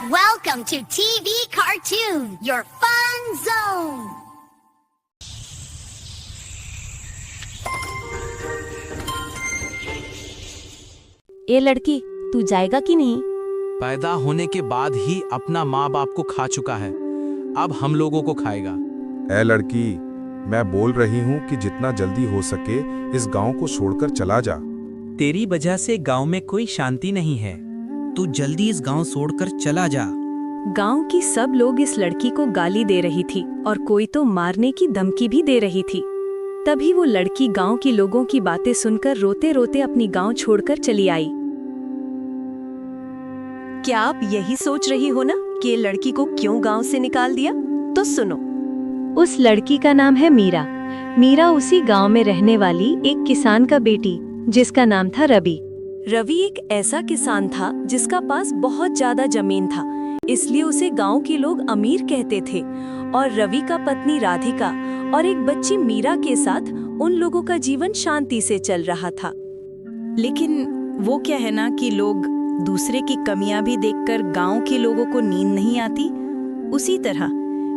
Welcome to TV Cartoon, your fun zone. ए लड़की, तू जाएगा कि नहीं? पैदा होने के बाद ही अपना माँ बाप को खा चुका है, अब हम लोगों को खाएगा। ए लड़की, मैं बोल रही हूँ कि जितना जल्दी हो सके इस गांव को छोड़कर चला जा। तेरी वजह से गांव में कोई शांति नहीं है। तू जल्दी इस गांव छोड़कर चला जा। गांव की सब लोग इस लड़की को गाली दे रही थी और कोई तो मारने की धमकी भी दे रही थी। तभी वो लड़की गांव की लोगों की बातें सुनकर रोते रोते अपनी गांव छोड़कर चली आई। क्या आप यही सोच रही हो ना कि लड़की को क्यों गांव से निकाल दिया? तो सुनो, उस लड़की का नाम है मीरा। मीरा उसी गांव में रहने वाली एक किसान का बेटी, जिसका नाम था रवि। रवि एक ऐसा किसान था जिसका पास बहुत ज्यादा जमीन था, इसलिए उसे गांव के लोग अमीर कहते थे। और रवि का पत्नी राधिका और एक बच्ची मीरा के साथ उन लोगों का जीवन शांति से चल रहा था। लेकिन वो क्या है ना कि लोग दूसरे की कमियां भी देखकर गांव के लोगों को नींद नहीं आती, उसी तरह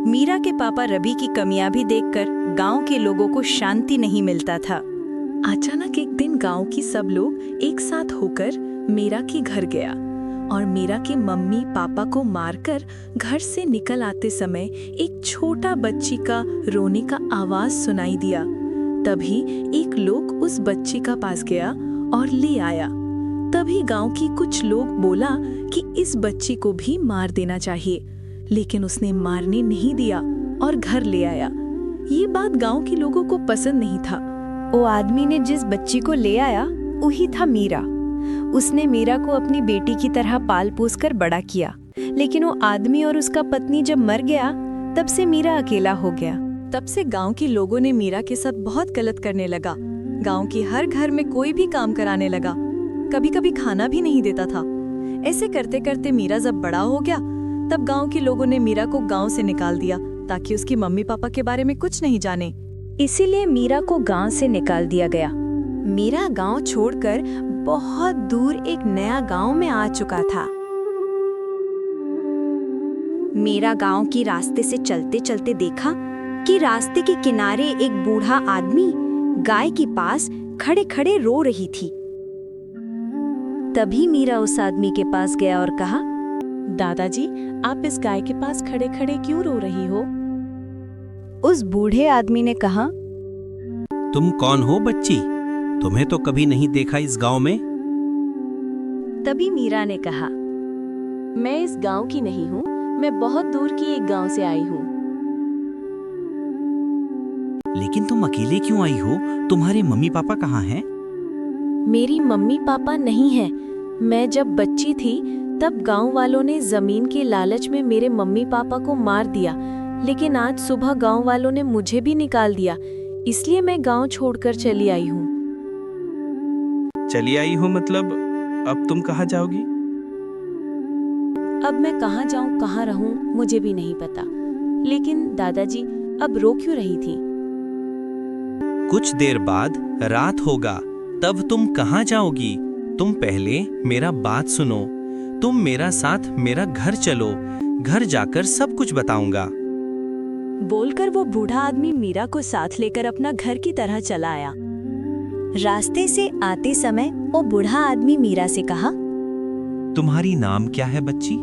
मीरा के पापा रवि की कमियां भी देखकर गांव के लोगों को शांति नहीं मिलता था। अचानक एक दिन गांव की सब लोग एक साथ होकर मीरा के घर गया और मीरा के मम्मी पापा को मारकर घर से निकल आते समय एक छोटा बच्ची का रोने का आवाज सुनाई दिया। तभी एक लोग उस बच्ची का पास गया और ले आया। तभी गांव की कुछ लोग बोला कि इस बच्ची को भी मार देना चाहिए, लेकिन उसने मारने नहीं दिया और घर ले आया। ये बात गांव के लोगों को पसंद नहीं था। वो आदमी ने जिस बच्ची को ले आया वही था मीरा। उसने मीरा को अपनी बेटी की तरह पाल पोस कर बड़ा किया, लेकिन वो आदमी और उसका पत्नी जब मर गया तब से मीरा अकेला हो गया। तब से गांव के लोगों ने मीरा के साथ बहुत गलत करने लगा। गांव के हर घर में कोई भी काम कराने लगा, कभी कभी खाना भी नहीं देता था। ऐसे करते करते मीरा जब बड़ा हो गया तब गांव के लोगों ने मीरा को गांव से निकाल दिया ताकि उसकी मम्मी पापा के बारे में कुछ नहीं जाने। इसीलिए मीरा को गांव से निकाल दिया गया। मीरा गांव छोड़कर बहुत दूर एक नया गांव में आ चुका था। मीरा गांव की रास्ते से चलते चलते देखा कि रास्ते के किनारे एक बूढ़ा आदमी गाय के पास खड़े खड़े रो रही थी। तभी मीरा उस आदमी के पास गया और कहा, दादाजी, आप इस गाय के पास खड़े खड़े क्यों रो रही हो? उस बूढ़े आदमी ने कहा, तुम कौन हो बच्ची? तुम्हें तो कभी नहीं देखा इस गांव में। तभी मीरा ने कहा, मैं इस गांव की नहीं हूँ, मैं बहुत दूर की एक गांव से आई हूँ। लेकिन तुम अकेले क्यों आई हो? तुम्हारे मम्मी पापा कहाँ हैं? मेरी मम्मी पापा नहीं हैं। मैं जब बच्ची थी तब गांव वालों ने जमीन के लालच में मेरे मम्मी पापा को मार दिया, लेकिन आज सुबह गांव वालों ने मुझे भी निकाल दिया, इसलिए मैं गांव छोड़कर चली आई हूँ। चली आई हो मतलब अब तुम कहाँ जाओगी? अब मैं कहाँ जाऊँ कहाँ रहूँ मुझे भी नहीं पता। लेकिन दादाजी, अब रो क्यों रही थी? कुछ देर बाद रात होगा, तब तुम कहाँ जाओगी? तुम पहले मेरा बात सुनो। तुम मेरा साथ मेरा घर चलो, घर जाकर सब कुछ बताऊंगा। बोलकर वो बूढ़ा आदमी मीरा को साथ लेकर अपना घर की तरह चला आया। रास्ते से आते समय वो बूढ़ा आदमी मीरा से कहा, तुम्हारी नाम क्या है बच्ची,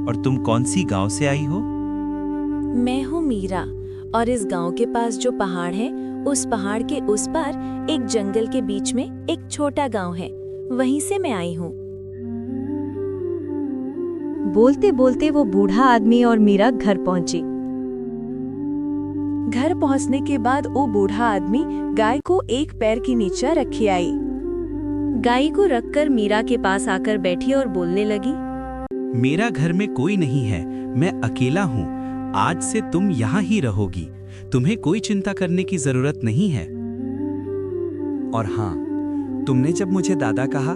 और तुम कौन सी गांव से आई हो? मैं हूँ मीरा, और इस गांव के पास जो पहाड़ है उस पहाड़ के उस पार एक जंगल के बीच में एक छोटा गांव है, वहीं से मैं आई हूँ। बोलते बोलते वो बूढ़ा आदमी और मीरा घर पहुंची। घर पहुंचने के बाद वो बूढ़ा आदमी गाय को एक पैर के नीचे रखे आई। गाय को रखकर मीरा के पास आकर बैठी और बोलने लगी, मेरा घर में कोई नहीं है, मैं अकेला हूँ। आज से तुम यहाँ ही रहोगी, तुम्हें कोई चिंता करने की जरूरत नहीं है। और हाँ, तुमने जब मुझे दादा कहा,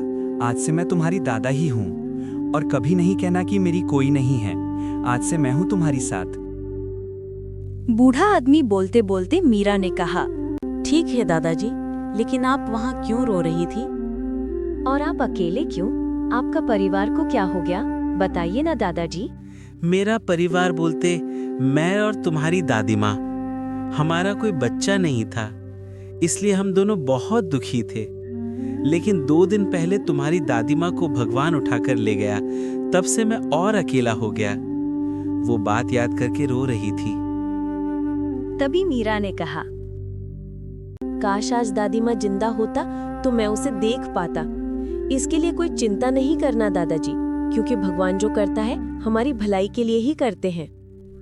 आज से मैं तुम्हारी दादा ही हूँ, और कभी नहीं कहना कि मेरी कोई नहीं है। आज से मैं हूँ तुम्हारी साथ। बूढ़ा आदमी बोलते बोलते मीरा ने कहा, ठीक है दादाजी, लेकिन आप वहाँ क्यों रो रही थी? और आप अकेले क्यों? आपका परिवार को क्या हो गया? बताइए ना दादाजी। मेरा परिवार बोलते मैं और तुम्हारी दादी माँ, हमारा कोई बच्चा नहीं था, इसलिए हम दोनों बहुत दुखी थे। लेकिन 2 दिन पहले तुम्हारी दादी माँ को भगवान उठाकर ले गया, तब से मैं और अकेला हो गया। वो बात याद करके रो रही थी। तभी मीरा ने कहा, काश आज दादी माँ जिंदा होता तो मैं उसे देख पाता। इसके लिए कोई चिंता नहीं करना दादाजी, क्योंकि भगवान जो करता है हमारी भलाई के लिए ही करते हैं।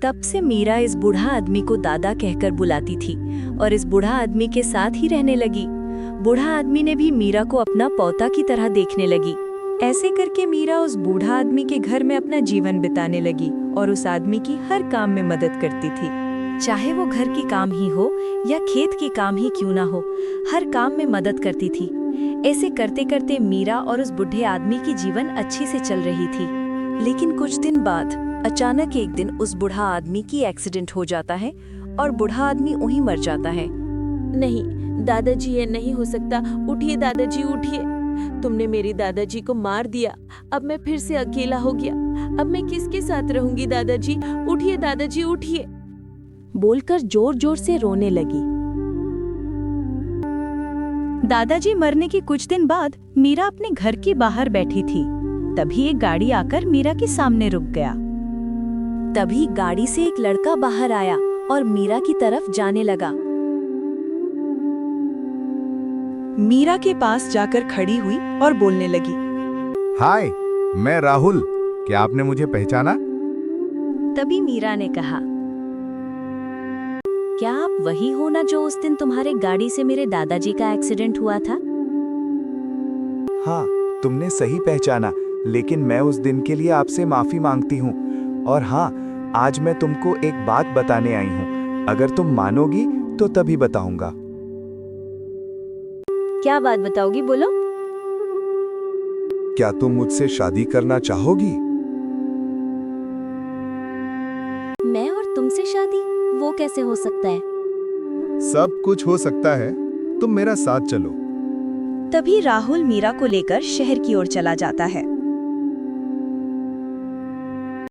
तब से मीरा इस बूढ़ा आदमी को दादा कहकर बुलाती थी और इस बूढ़ा आदमी के साथ ही रहने लगी। बूढ़ा आदमी ने भी मीरा को अपना पौता की तरह देखने लगी। ऐसे करके मीरा उस बूढ़ा आदमी के घर में अपना जीवन बिताने लगी और उस आदमी की हर काम में मदद करती थी, चाहे वो घर की काम ही हो या खेत की काम ही क्यों ना हो, हर काम में मदद करती थी। ऐसे करते करते मीरा और उस बूढ़े आदमी की जीवन अच्छी से चल रही थी। लेकिन कुछ दिन बाद अचानक एक दिन उस बूढ़ा आदमी की एक्सीडेंट हो जाता है और बूढ़ा आदमी वहीं मर जाता है। नहीं दादाजी, ये नहीं हो सकता। उठिए दादाजी, उठिए। तुमने मेरी दादाजी को मार दिया। अब मैं फिर से अकेला हो गया। अब मैं किसके साथ रहूंगी दादाजी? उठिए दादाजी, उठिए। बोलकर जोर जोर से रोने लगी। दादाजी मरने के कुछ दिन बाद मीरा अपने घर के बाहर बैठी थी। तभी एक गाड़ी आकर मीरा के सामने रुक गया। तभी गाड़ी से एक लड़का बाहर आया और मीरा की तरफ जाने लगा। मीरा के पास जाकर खड़ी हुई और बोलने लगी, हाय, मैं राहुल। क्या आपने मुझे पहचाना? तभी मीरा ने कहा, क्या आप वही हो ना जो उस दिन तुम्हारे गाड़ी से मेरे दादाजी का एक्सीडेंट हुआ था? हाँ, तुमने सही पहचाना, लेकिन मैं उस दिन के लिए आपसे माफी मांगती हूँ। और हाँ, आज मैं तुमको एक बात बताने आई हूँ। अगर तुम मानोगी तो तभी बताऊंगा। क्या बात बताओगी, बोलो। क्या तुम मुझसे शादी करना चाहोगी? मैं और तुमसे शादी? वो कैसे हो सकता है? सब कुछ हो सकता है, तुम मेरा साथ चलो। तभी राहुल मीरा को लेकर शहर की ओर चला जाता है।